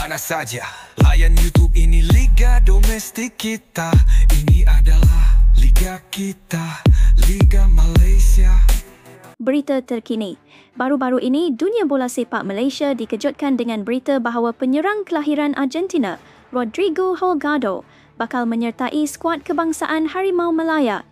mana saja. Layan YouTube, ini Liga Domestik kita. Ini adalah Liga kita, Liga Malaysia. Berita terkini. Baru-baru ini, dunia bola sepak Malaysia dikejutkan dengan berita bahawa penyerang kelahiran Argentina, Rodrigo Holgado, bakal menyertai skuad kebangsaan Harimau Malaya.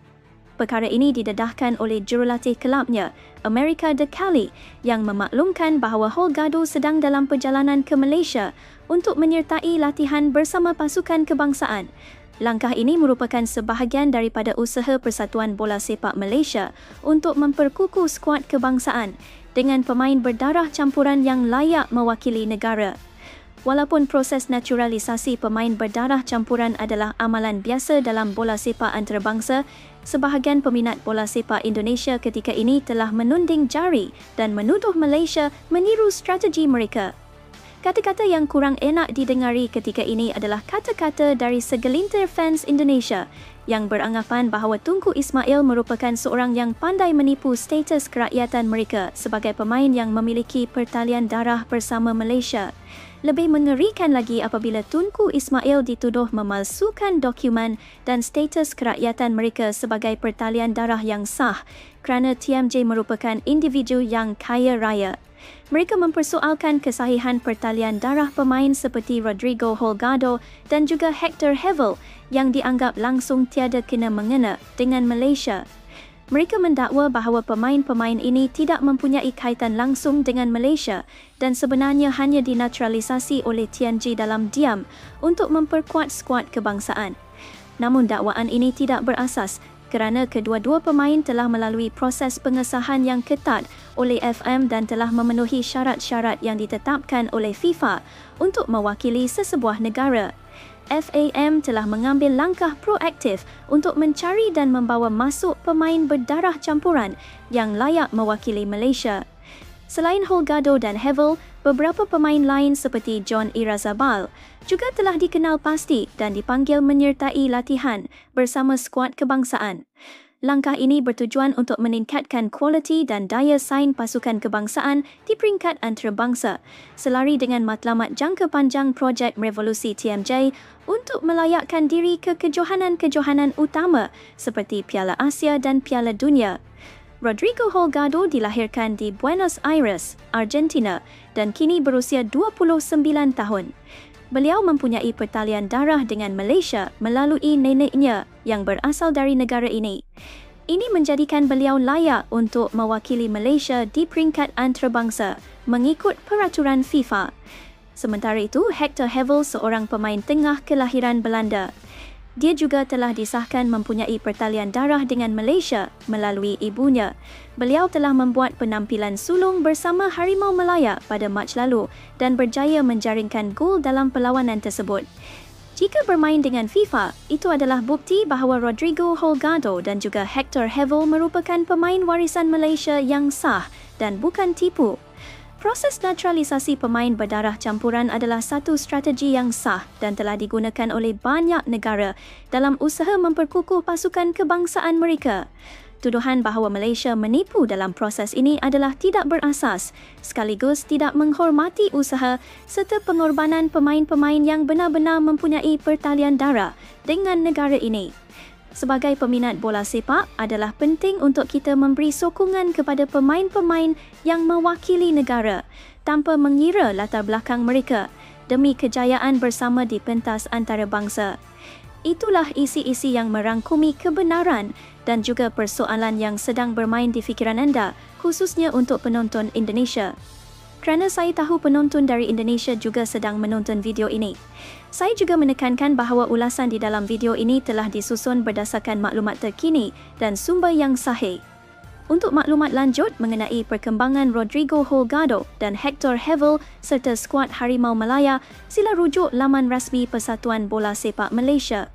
Perkara ini didedahkan oleh jurulatih kelabnya, America De Cali, yang memaklumkan bahawa Holgado sedang dalam perjalanan ke Malaysia untuk menyertai latihan bersama pasukan kebangsaan. Langkah ini merupakan sebahagian daripada usaha Persatuan Bola Sepak Malaysia untuk memperkukuh skuad kebangsaan dengan pemain berdarah campuran yang layak mewakili negara. Walaupun proses naturalisasi pemain berdarah campuran adalah amalan biasa dalam bola sepak antarabangsa, sebahagian peminat bola sepak Indonesia ketika ini telah menunding jari dan menuduh Malaysia meniru strategi mereka. Kata-kata yang kurang enak didengari ketika ini adalah kata-kata dari segelintir fans Indonesia yang beranggapan bahawa Tunku Ismail merupakan seorang yang pandai menipu status kerakyatan mereka sebagai pemain yang memiliki pertalian darah bersama Malaysia. Lebih mengerikan lagi apabila Tunku Ismail dituduh memalsukan dokumen dan status kerakyatan mereka sebagai pertalian darah yang sah kerana TMJ merupakan individu yang kaya raya. Mereka mempersoalkan kesahihan pertalian darah pemain seperti Rodrigo Holgado dan juga Hector Hevel yang dianggap langsung tiada kena-mengena dengan Malaysia. Mereka mendakwa bahawa pemain-pemain ini tidak mempunyai kaitan langsung dengan Malaysia dan sebenarnya hanya dinaturalisasi oleh TNG dalam diam untuk memperkuat skuad kebangsaan. Namun dakwaan ini tidak berasas kerana kedua-dua pemain telah melalui proses pengesahan yang ketat oleh FM dan telah memenuhi syarat-syarat yang ditetapkan oleh FIFA untuk mewakili sesebuah negara. FAM telah mengambil langkah proaktif untuk mencari dan membawa masuk pemain berdarah campuran yang layak mewakili Malaysia. Selain Holgado dan Hevel, beberapa pemain lain seperti John Irazabal juga telah dikenal pasti dan dipanggil menyertai latihan bersama skuad kebangsaan. Langkah ini bertujuan untuk meningkatkan kualiti dan daya saing pasukan kebangsaan di peringkat antarabangsa, selari dengan matlamat jangka panjang projek revolusi TMJ untuk melayakkan diri ke kejohanan-kejohanan utama seperti Piala Asia dan Piala Dunia. Rodrigo Holgado dilahirkan di Buenos Aires, Argentina dan kini berusia 29 tahun. Beliau mempunyai pertalian darah dengan Malaysia melalui neneknya yang berasal dari negara ini. Ini menjadikan beliau layak untuk mewakili Malaysia di peringkat antarabangsa mengikut peraturan FIFA. Sementara itu, Hector Hevel seorang pemain tengah kelahiran Belanda. Dia juga telah disahkan mempunyai pertalian darah dengan Malaysia melalui ibunya. Beliau telah membuat penampilan sulung bersama Harimau Malaya pada Mac lalu dan berjaya menjaringkan gol dalam perlawanan tersebut. Jika bermain dengan FIFA, itu adalah bukti bahawa Rodrigo Holgado dan juga Hector Hevel merupakan pemain warisan Malaysia yang sah dan bukan tipu. Proses naturalisasi pemain berdarah campuran adalah satu strategi yang sah dan telah digunakan oleh banyak negara dalam usaha memperkukuh pasukan kebangsaan mereka. Tuduhan bahawa Malaysia menipu dalam proses ini adalah tidak berasas, sekaligus tidak menghormati usaha serta pengorbanan pemain-pemain yang benar-benar mempunyai pertalian darah dengan negara ini. Sebagai peminat bola sepak, adalah penting untuk kita memberi sokongan kepada pemain-pemain yang mewakili negara tanpa mengira latar belakang mereka demi kejayaan bersama di pentas antarabangsa. Itulah isi-isi yang merangkumi kebenaran dan juga persoalan yang sedang bermain di fikiran anda, khususnya untuk penonton Indonesia. Kerana saya tahu penonton dari Indonesia juga sedang menonton video ini. Saya juga menekankan bahawa ulasan di dalam video ini telah disusun berdasarkan maklumat terkini dan sumber yang sahih. Untuk maklumat lanjut mengenai perkembangan Rodrigo Holgado dan Hector Hevel serta skuad Harimau Malaya, sila rujuk laman rasmi Persatuan Bola Sepak Malaysia.